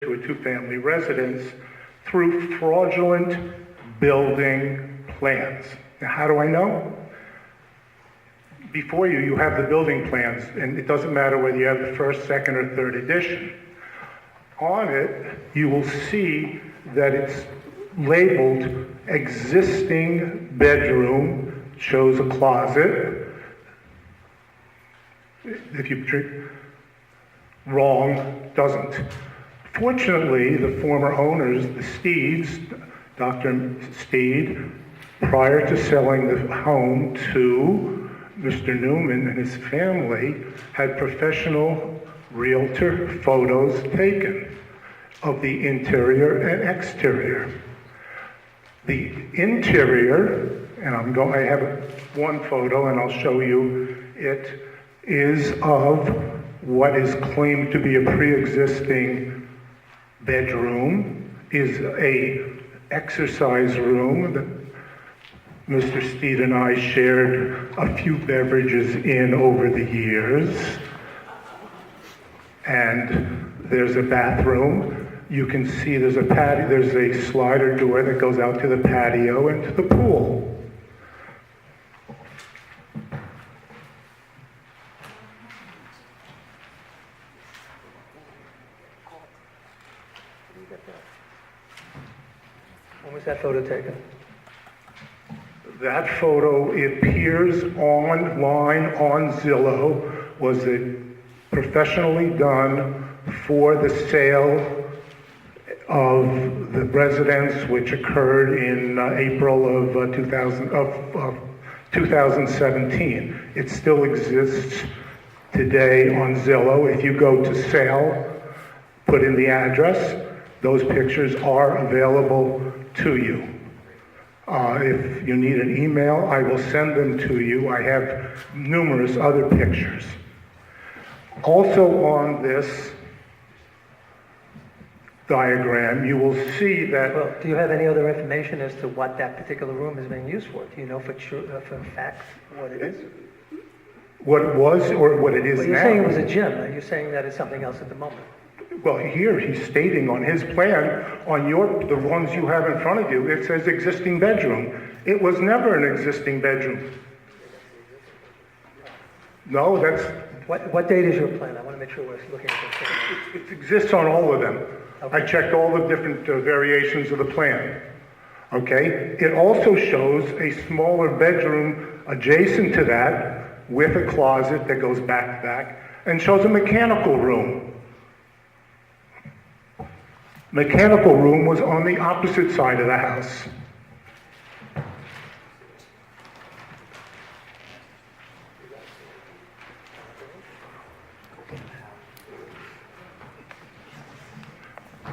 to a two-family residence through fraudulent building plans. Now, how do I know? Before you have the building plans, and it doesn't matter whether you have the first, second, or third edition. On it, you will see that it's labeled existing bedroom, shows a closet. If you trick, wrong, doesn't. Fortunately, the former owners, the Steeds, Dr. Steed, prior to selling the home to Mr. Newman and his family, had professional realtor photos taken of the interior and exterior. The interior, and I have one photo and I'll show you it, is of what is claimed to be a pre-existing bedroom, is a exercise room that Mr. Steed and I shared a few beverages in over the years. And there's a bathroom. You can see there's a patio, there's a slider door that goes out to the patio and to the pool. When was that photo taken? That photo appears online on Zillow. Was it professionally done for the sale of the residence, which occurred in April of 2017. It still exists today on Zillow. If you go to sale, put in the address, those pictures are available to you. If you need an email, I will send them to you. I have numerous other pictures. Also on this diagram, you will see that... Well, do you have any other information as to what that particular room is being used for? Do you know for facts what it is? What it was or what it is now? You're saying it was a gym. Are you saying that it's something else at the moment? Well, here he's stating on his plan, on the ones you have in front of you, it says existing bedroom. It was never an existing bedroom. No, that's... What date is your plan? I want to make sure we're looking at the same. It exists on all of them. Okay. I checked all the different variations of the plan. Okay? It also shows a smaller bedroom adjacent to that with a closet that goes back to back and shows a mechanical room. Mechanical room was on the opposite side of the house.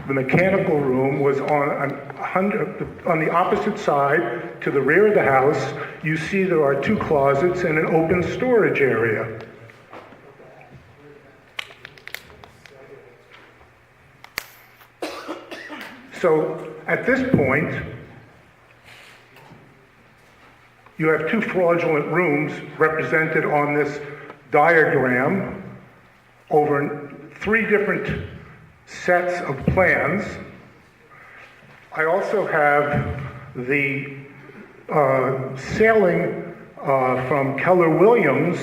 The mechanical room was on the opposite side to the rear of the house. You see there are two closets and an open storage area. So at this point, you have two fraudulent rooms represented on this diagram over three different sets of plans. I also have the sailing from Keller Williams.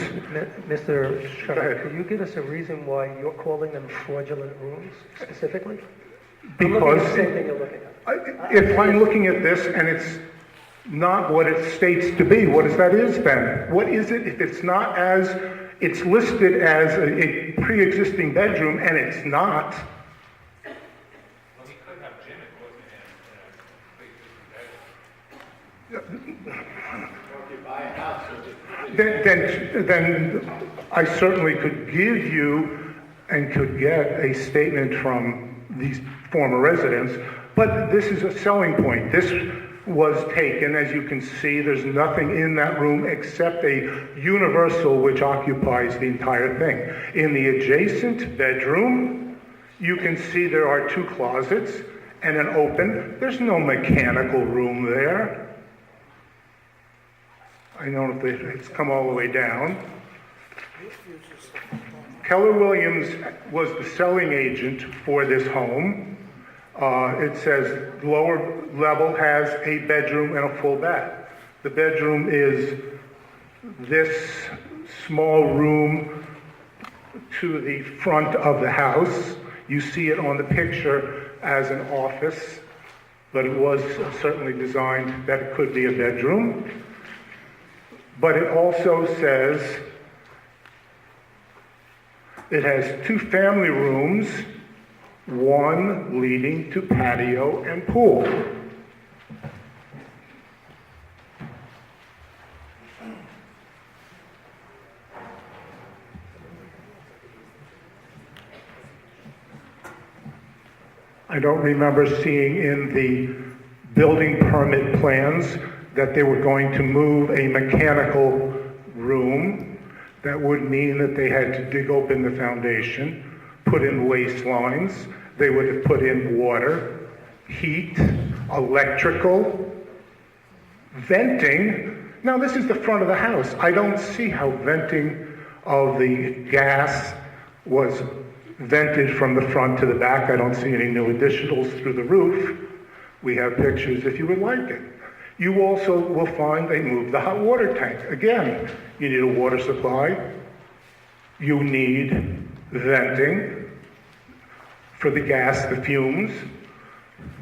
Mr. Sherman, could you give us a reason why you're calling them fraudulent rooms specifically? Because I'm looking at the same thing you're looking at. if I'm looking at this and it's not what it states to be, what is then? What is it if it's not as, it's listed as a pre-existing bedroom and it's not? Well, he could have gym equipment in Then I certainly could give you and could get a statement from these former residents, but this is a selling point. This was taken, as you can see, there's nothing in that room except a universal which occupies the entire thing. In the adjacent bedroom, you can see there are two closets and an open. There's no mechanical room there. I don't know if it's come all the way down. Keller Williams was the selling agent for this home. It says lower level has a bedroom and a full bath. The bedroom is this small room to the front of the house. You see it on the picture as an office, but it was certainly designed that it could be a bedroom. But it also says it has 2 family rooms, one leading to patio and pool. I don't remember seeing in the building permit plans that they were going to move a mechanical room. That would mean that they had to dig open the foundation, put in waste lines, they would have put in water, heat, electrical, venting. Now this is the front of the house. I don't see how venting of the gas was vented from the front to the back. I don't see any new additionals through the roof. We have pictures if you would like it. You also will find they moved the hot water tank. Again, you need a water supply. You need venting for the gas, the fumes.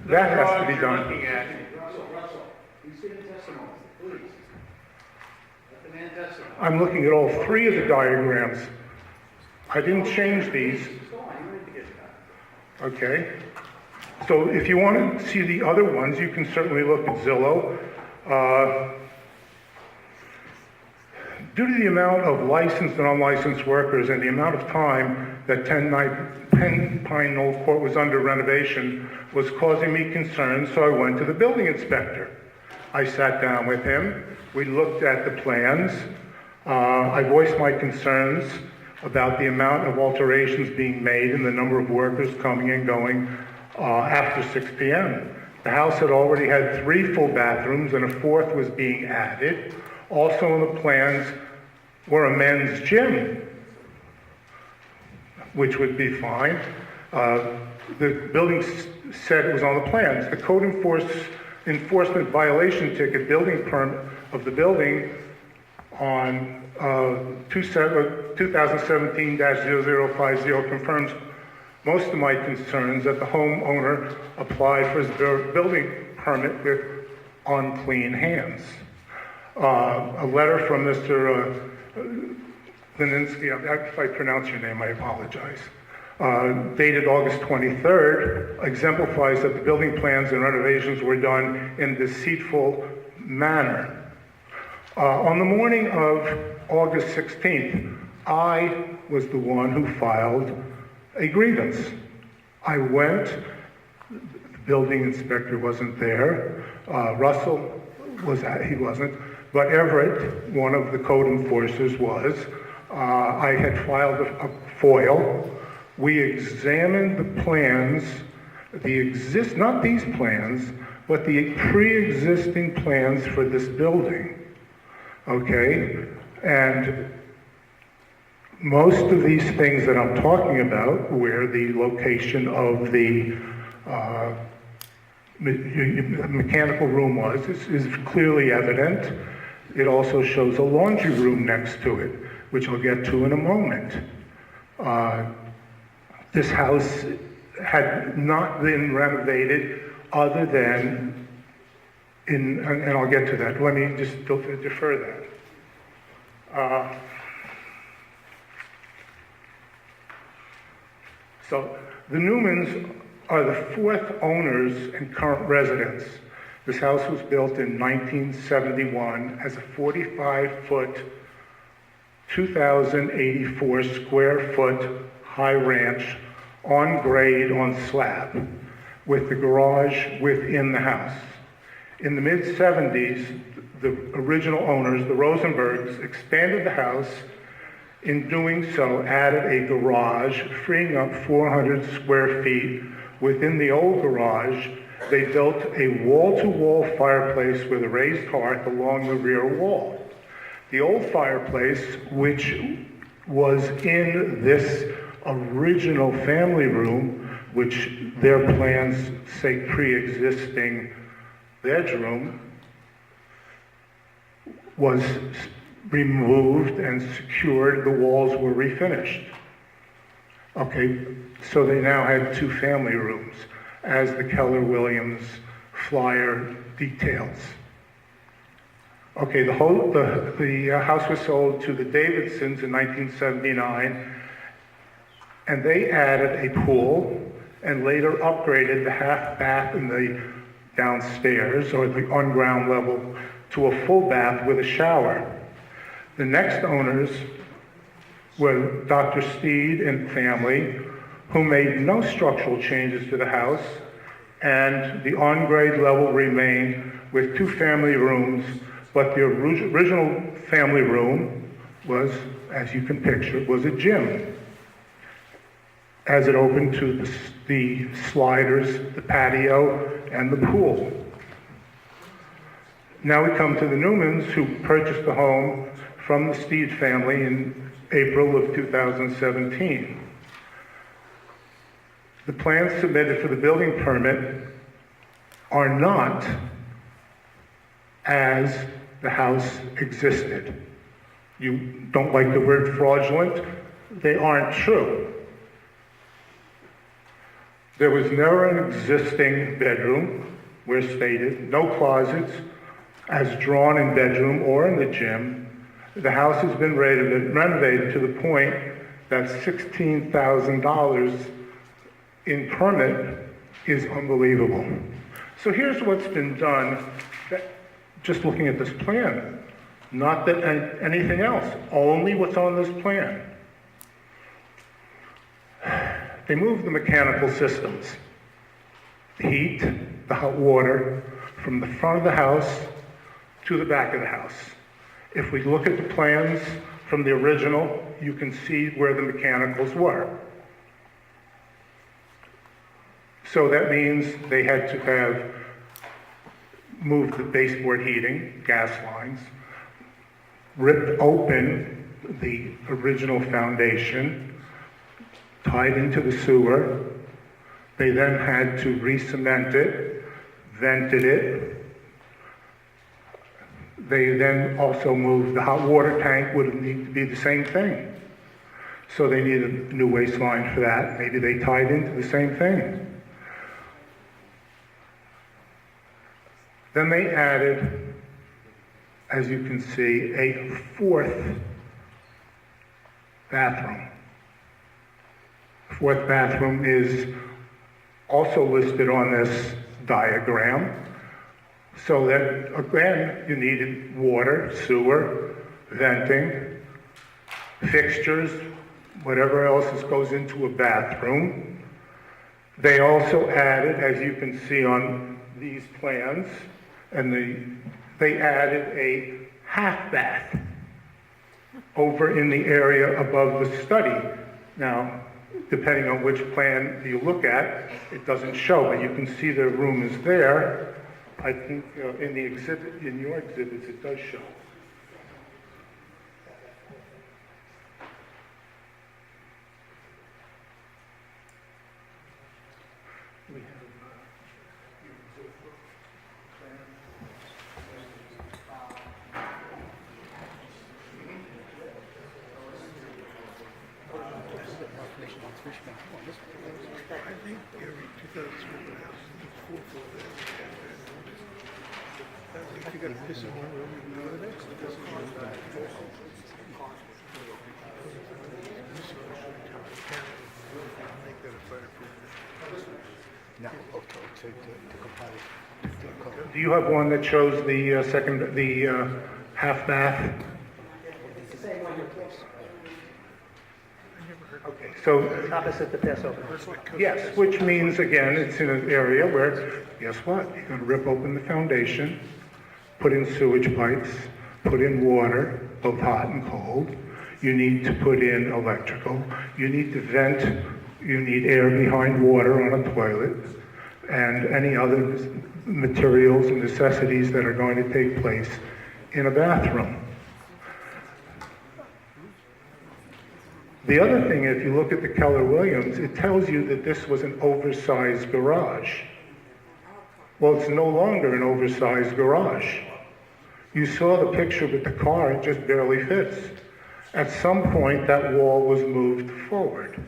That has to be done. Russell, you see the testimony, please. Let the man testify. I'm looking at all 3 of the diagrams. I didn't change these. Go on, you're ready to get started. Okay. So if you want to see the other ones, you can certainly look at Zillow. Due to the amount of licensed and unlicensed workers and the amount of time that 10 Pine Knoll Court was under renovation was causing me concern, so I went to the building inspector. I sat down with him. We looked at the plans. I voiced my concerns about the amount of alterations being made and the number of workers coming and going after 6 p.m. The house had already had 3 full bathrooms and a 4th was being added. Also in the plans were a men's gym, which would be fine. The building said it was on the plans. The code enforcement violation ticket building permit of the building on 2017-0050 confirms most of my concerns that the homeowner applied for his building permit with unclean hands. A letter from Mr. Leninsky, if I pronounce your name, I apologize, dated August 23rd, exemplifies that the building plans and renovations were done in deceitful manner. On the morning of August 16th, I was the one who filed a grievance. I went, the building inspector wasn't there, Russell he wasn't, but Everett, one of the code enforcers, was. I had filed a FOIL. We examined the plans, not these plans, but the pre-existing plans for this building. Okay? And most of these things that I'm talking about, where the location of the mechanical room was, is clearly evident. It also shows a laundry room next to it, which I'll get to in a moment. This house had not been renovated other than and I'll get to that. Let me just defer that. So the Newmans are the 4th owners and current residents. This house was built in 1971 as a 45-foot, 2,084 square foot high ranch on grade on slab with the garage within the house. In the mid-70s, the original owners, the Rosenbergs, expanded the house. In doing so, added a garage, freeing up 400 square feet. Within the old garage, they built a wall-to-wall fireplace with a raised hearth along the rear wall. The old fireplace, which was in this original family room, which their plans say pre-existing bedroom was removed and secured, the walls were refinished. Okay, so they now had two family rooms, as the Keller Williams flyer details. Okay, the house was sold to the Davidsons in 1979, and they added a pool and later upgraded the half bath in the downstairs or the on ground level to a full bath with a shower. The next owners were Dr. Steed and family, who made no structural changes to the house, and the on-grade level remained with two family rooms, but the original family room was, as you can picture, was a gym, as it opened to the sliders, the patio, and the pool. Now we come to the Newmans, who purchased the home from the Steed family in April of 2017. The plans submitted for the building permit are not as the house existed. You don't like the word fraudulent? They aren't true. There was never an existing bedroom, where stated, no closets, as drawn in bedroom or in the gym. The house has been renovated to the point that $16,000 in permit is unbelievable. So here's what's been done, just looking at this plan. Not that anything else, only what's on this plan. They moved the mechanical systems, the heat, the hot water, from the front of the house to the back of the house. If we look at the plans from the original, you can see where the mechanicals were. So that means they had to have moved the baseboard heating, gas lines, ripped open the original foundation, tied into the sewer. They then had to re-cement it, vented it. They then also moved the hot water tank, would need to be the same thing. So they needed a new waste line for that. Maybe they tied into the same thing. Then they added, as you can see, a fourth bathroom. Fourth bathroom is also listed on this diagram. So that, again, you needed water, sewer, venting, fixtures, whatever else goes into a bathroom. They also added, as you can see on these plans, they added a half bath over in the area above the study. Now, depending on which plan you look at, it doesn't show, but you can see the room is there. I think in the exhibit, in your exhibits, it does show. We have Do you have one that shows the half bath? Okay, so Opposite the Passover. yes, which means, again, it's in an area where, guess what? You're going to rip open the foundation, put in sewage pipes, put in water, both hot and cold. You need to put in electrical. You need to vent. You need air behind water on a toilet, and any other materials and necessities that are going to take place in a bathroom. The other thing, if you look at the Keller Williams, it tells you that this was an oversized garage. Well, it's no longer an oversized garage. You saw the picture with the car, it just barely fits. At some point, that wall was moved forward.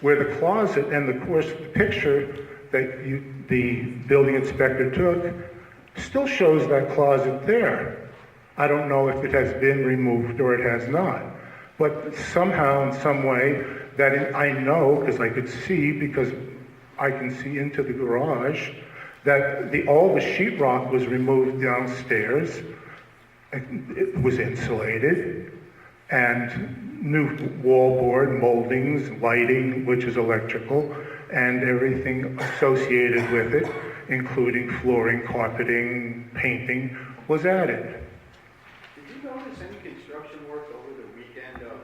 Where the closet, and of course, the picture that the building inspector took still shows that closet there. I don't know if it has been removed or it has not. But somehow, in some way, I know, because I could see, because I can see into the garage, that all the sheetrock was removed downstairs. It was insulated, and new wallboard, moldings, lighting, which is electrical, and everything associated with it, including flooring, carpeting, painting, was added. Did you notice any construction work over the weekend of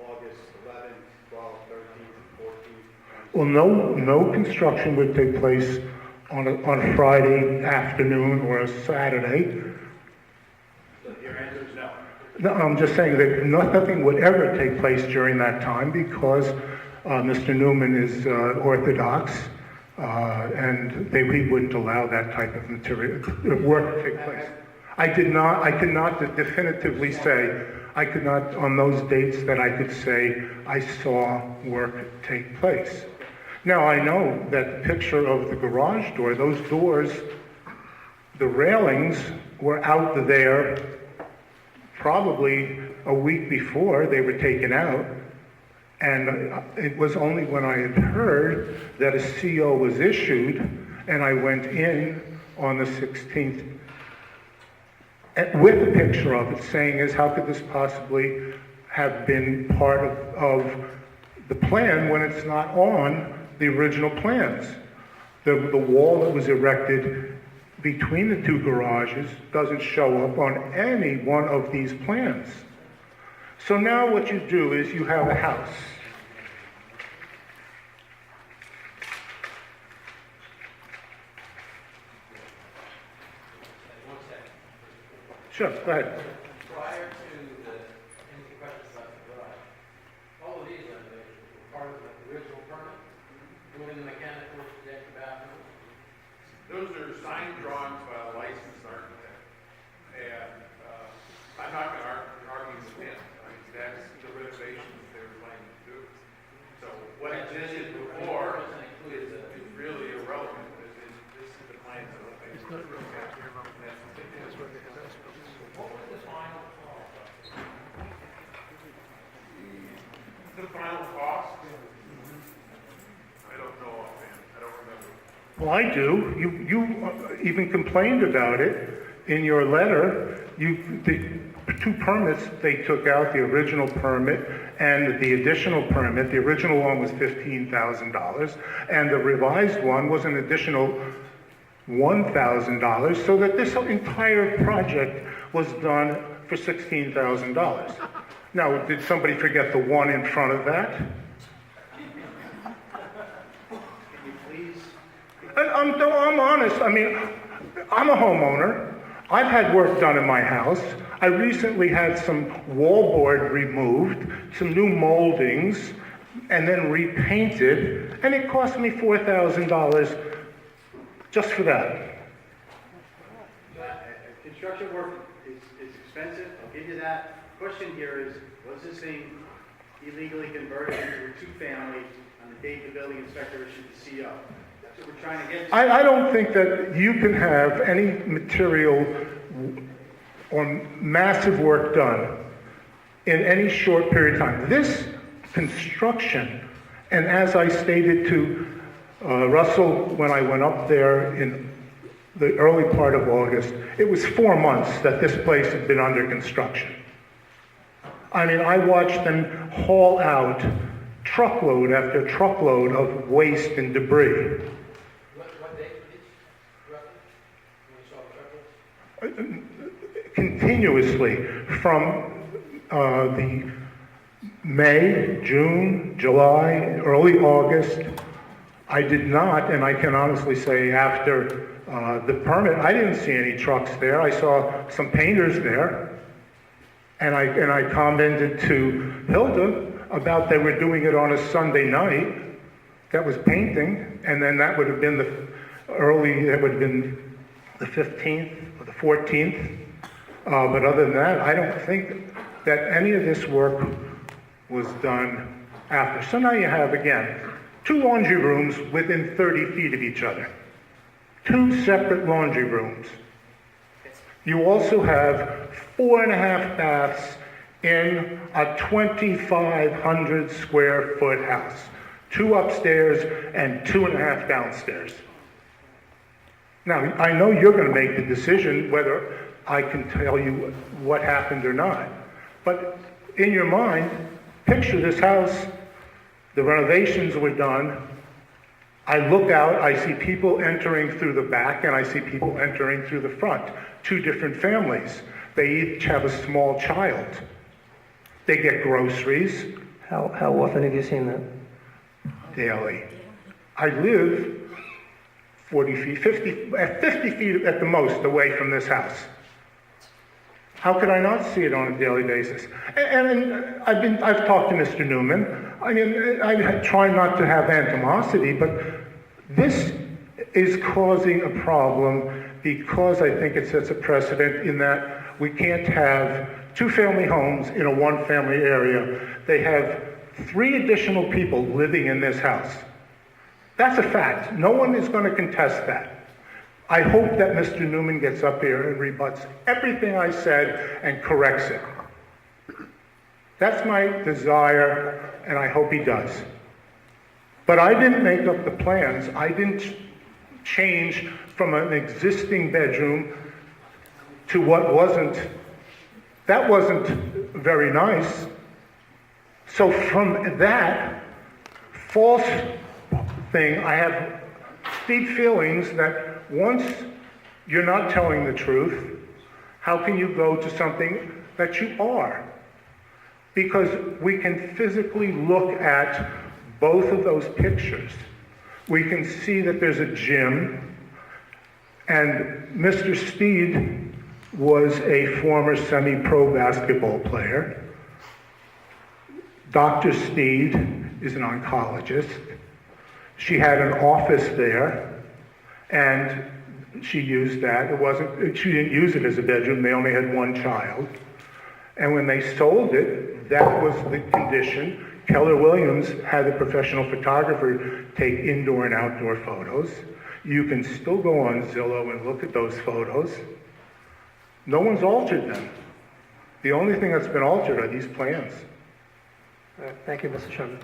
August 11th, 12th, 13th, 14th? Well, no construction would take place on a Friday afternoon or a Saturday. So your answer is no. No, I'm just saying that nothing would ever take place during that time because Mr. Newman is Orthodox, and we wouldn't allow that type of material work to take place. I could not definitively say, on those dates that I could say I saw work take place. Now, I know that the picture of the garage door, those doors, the railings were out there probably a week before they were taken out, and it was only when I had heard that a CO was issued, and I went in on the 16th with a picture of it, saying how could this possibly have been part of the plan when it's not on the original plans? The wall that was erected between the two garages doesn't show up on any one of these plans. So now what you do is you have a house. Sure, go ahead. Prior to any questions about the garage, all of these renovations were part of the original permit, including the mechanical, deck, bathroom. Those are signed drawings by a licensed architect. And I'm not going to argue with him. I mean, that's the renovations they were planning to do. So what existed before is really irrelevant because this is the plan to look at. It's not relevant. What was the final cost? The final cost? I don't know offhand. I don't remember. Well, I do. You even complained about it in your letter. The two permits they took out, the original permit and the additional permit. The original one was $15,000, and the revised one was an additional $1,000, so that this entire project was done for $16,000. Now, did somebody forget the one in front of that? Can you please? I'm honest. I mean, I'm a homeowner. I've had work done in my house. I recently had some wallboard removed, some new moldings, and then repainted, and it cost me $4,000 just for that. Construction work is expensive, I'll give you that. Question here is, was this thing illegally converted into a two-family on the date the building inspector issued the CO? That's what we're trying to get to. I don't think that you can have any material or massive work done in any short period of time. This construction, and as I stated to Russell when I went up there in the early part of August, it was 4 months that this place had been under construction. I mean, I watched them haul out truckload after truckload of waste and debris. What date was this, roughly, when you saw the truck? Continuously from the May, June, July, early August. I did not, and I can honestly say after the permit, I didn't see any trucks there. I saw some painters there, and I commented to Hilda, about they were doing it on a Sunday night. That was painting, and then that would have been that would have been the 15th or the 14th. But other than that, I don't think that any of this work was done after. So now you have, again, 2 laundry rooms within 30 feet of each other. 2 separate laundry rooms. You also have 4.5 baths in a 2,500 square foot house. 2 upstairs and 2.5 downstairs. Now, I know you're going to make the decision whether I can tell you what happened or not. But in your mind, picture this house, the renovations were done. I look out, I see people entering through the back, and I see people entering through the front. 2 different families. They each have a small child. They get groceries How often have you seen that? daily. I live 40 feet, 50 feet at the most away from this house. How could I not see it on a daily basis? And I've talked to Mr. Newman. I mean, I try not to have animosity, but this is causing a problem because I think it sets a precedent in that we can't have 2-family homes in a 1-family area. They have 3 additional people living in this house. That's a fact. No one is going to contest that. I hope that Mr. Newman gets up here and rebuts everything I said and corrects it. That's my desire, and I hope he does. But I didn't make up the plans. I didn't change from an existing bedroom to what wasn't. That wasn't very nice. So from that false thing, I have deep feelings that once you're not telling the truth, how can you go to something that you are? Because we can physically look at both of those pictures. We can see that there's a gym, and Mr. Steed was a former semi-pro basketball player. Dr. Steed is an oncologist. She had an office there, and she used that. She didn't use it as a bedroom. They only had 1 child. And when they sold it, that was the condition. Keller Williams had a professional photographer take indoor and outdoor photos. You can still go on Zillow and look at those photos. No one's altered them. The only thing that's been altered are these plans. All right, thank you, Mr. Chairman.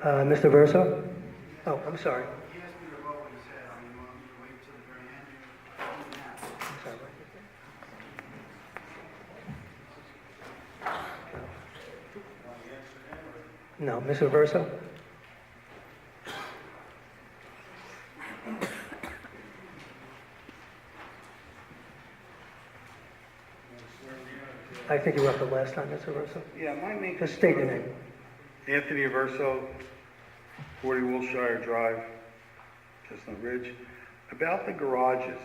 Mr. Verso? Oh, I'm sorry. He asked me to vote what he said. I mean, you want me to wait till the very end? I'm sorry. No, Mr. Verso? I think you were up the last time, Mr. Verso. Yeah, my name Just state your name. Anthony Averso, 40 Wilshire Drive, Chestnut Ridge. About the garages,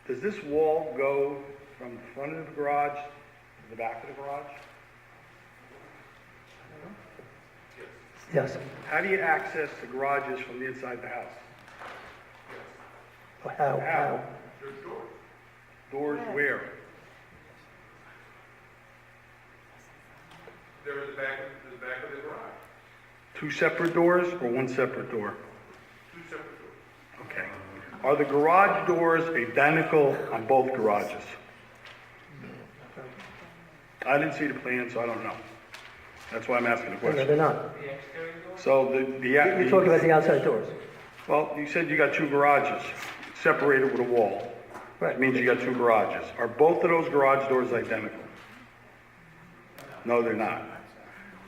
does this wall go from the front of the garage to the back of the garage? Yes. How do you access the garages from the inside the house? How? There's doors. Doors where? They're in the back of the garage. 2 separate doors or 1 separate door? 2 separate doors. Okay. Are the garage doors identical on both garages? I didn't see the plan, so I don't know. That's why I'm asking the No, question. they're not. So You're talking about the outside doors. well, you said you got 2 garages separated with a wall. Right. That means you got 2 garages. Are both of those garage doors identical? No, they're not.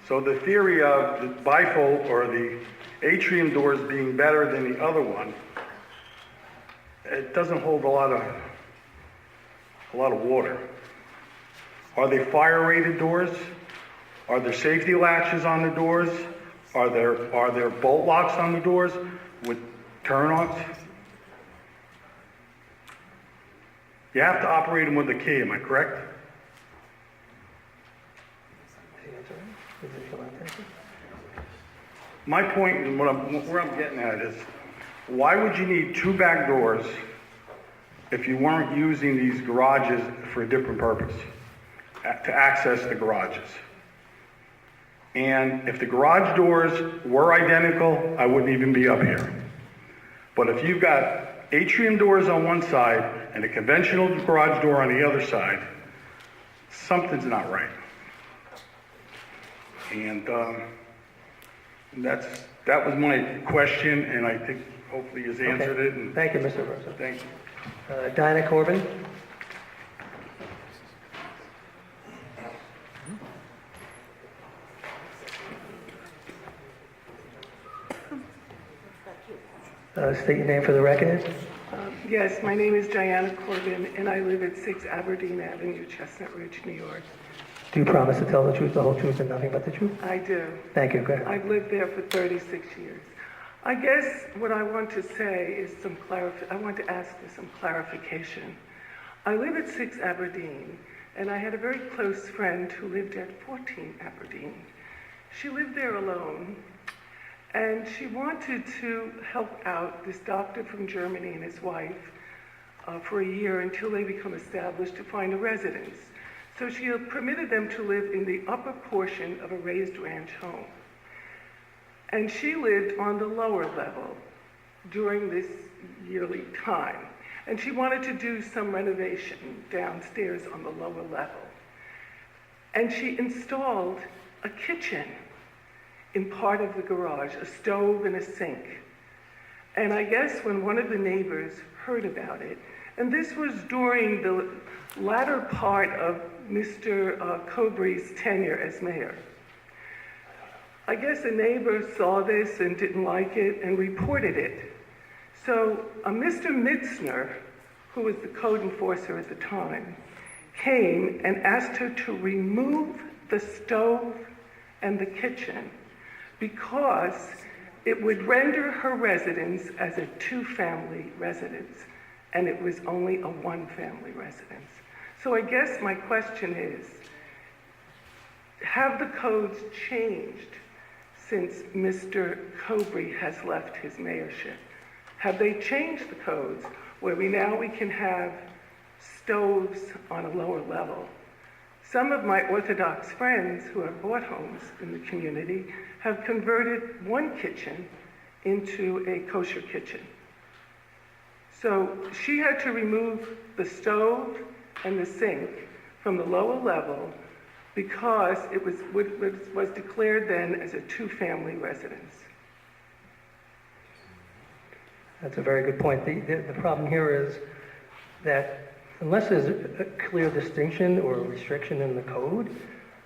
So the theory of the bifold or the atrium doors being better than the other one, it doesn't hold a lot of water. Are they fire rated doors? Are there safety latches on the doors? Are there bolt locks on the doors with turn-ons? You have to operate them with a key, am I correct? My point, and where I'm getting at is, why would you need two back doors if you weren't using these garages for a different purpose, to access the garages? And if the garage doors were identical, I wouldn't even be up here. But if you've got atrium doors on one side and a conventional garage door on the other side, something's not right. And that was my question, and I think hopefully he's answered it. And Thank you, Mr. Rosa. thank you. Dinah Corbin? State your name for the record. Yes, my name is Diana Corbin, and I live at 6 Aberdeen Avenue, Chestnut Ridge, New York. Do you promise to tell the truth, the whole truth, and nothing but the truth? I do. Thank you. Go ahead. I've lived there for 36 years. I guess what I want to say is I want to ask for some clarification. I live at 6 Aberdeen, and I had a very close friend who lived at 14 Aberdeen. She lived there alone, and she wanted to help out this doctor from Germany and his wife for a year until they become established to find a residence. So she permitted them to live in the upper portion of a raised ranch home. And she lived on the lower level during this yearly time. And she wanted to do some renovation downstairs on the lower level. And she installed a kitchen in part of the garage, a stove and a sink. And I guess when one of the neighbors heard about it, and this was during the latter part of Mr. Cobry's tenure as mayor. I guess a neighbor saw this and didn't like it and reported it. So Mr. Mitzner, who was the code enforcer at the time, came and asked her to remove the stove and the kitchen because it would render her residence as a two-family residence, and it was only a one-family residence. So I guess my question is, have the codes changed since Mr. Cobry has left his mayorship? Have they changed the codes where we can have stoves on a lower level? Some of my Orthodox friends who have bought homes in the community have converted one kitchen into a kosher kitchen. So she had to remove the stove and the sink from the lower level because it was declared then as a two-family residence. That's a very good point. The problem here is that unless there's a clear distinction or a restriction in the code,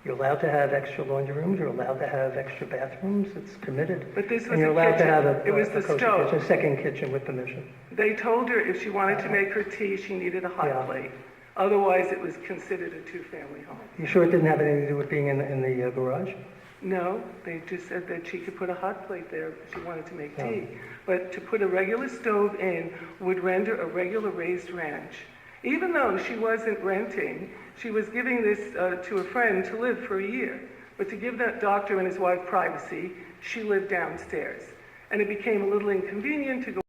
you're allowed to have extra laundry rooms, you're allowed to have extra bathrooms, it's permitted. But this was and you're a allowed to kitchen. have It was the kosher stove. kitchen, a second kitchen with permission. They told her if she wanted to make her tea, she needed a hot Yeah. plate. Otherwise, it was considered a two-family home. You sure it didn't have anything to do with being in the garage? No, they just said that she could put a hot plate there if she wanted to make Oh. tea. But to put a regular stove in would render a regular raised ranch. Even though she wasn't renting, she was giving this to a friend to live for a year. But to give that doctor and his wife privacy, she lived downstairs. And it became a little inconvenient to go